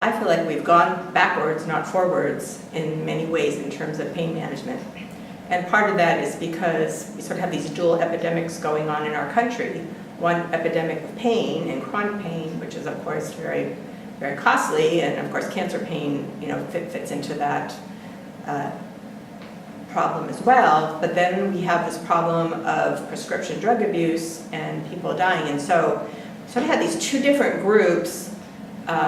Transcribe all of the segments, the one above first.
I feel like we've gone backwards, not forwards, in many ways in terms of pain management. And part of that is because we sort of have these dual epidemics going on in our country. One epidemic of pain and chronic pain, which is of course very, very costly, and of course cancer pain, fits into that problem as well. But then we have this problem of prescription drug abuse and people dying. And so I had these two different groups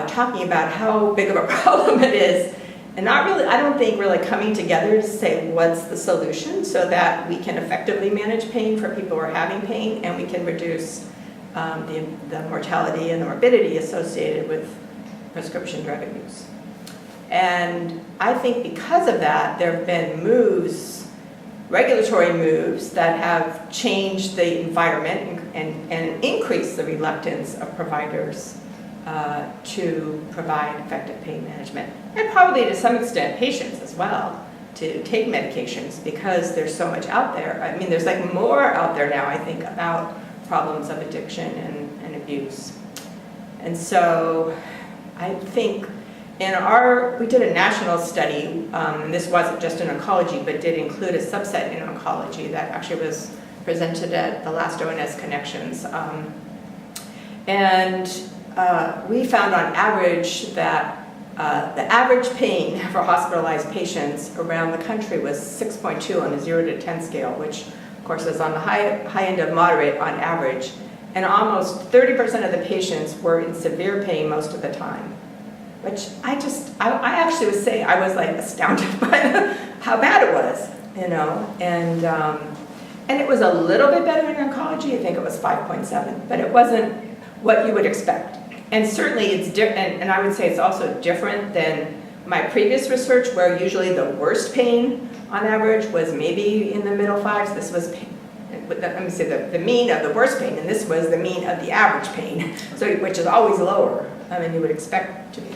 talking about how big of a problem it is, and not really, I don't think, really coming together to say what's the solution so that we can effectively manage pain for people who are having pain, and we can reduce the mortality and the morbidity associated with prescription drug abuse. And I think because of that, there have been moves, regulatory moves, that have changed the environment and increased the reluctance of providers to provide effective pain management, and probably to some extent patients as well, to take medications, because there's so much out there. I mean, there's like more out there now, I think, about problems of addiction and abuse. And so I think we did a national study, and this wasn't just in oncology, but did include a subset in oncology that actually was presented at the last ONS Connections. We found on average that the average pain for hospitalized patients around the country was 6.2 on a 0 to 10 scale, which of course is on the high end of moderate on average. And almost 30% of the patients were in severe pain most of the time, which I actually would say I was like astounded by how bad it was, and it was a little bit better in oncology. I think it was 5.7, but it wasn't what you would expect. And certainly it's different, and I would say it's also different than my previous research, where usually the worst pain on average was maybe in the middle fives. This was let me say the mean of the worst pain, and this was the mean of the average pain, so which is always lower. I mean, you would expect to be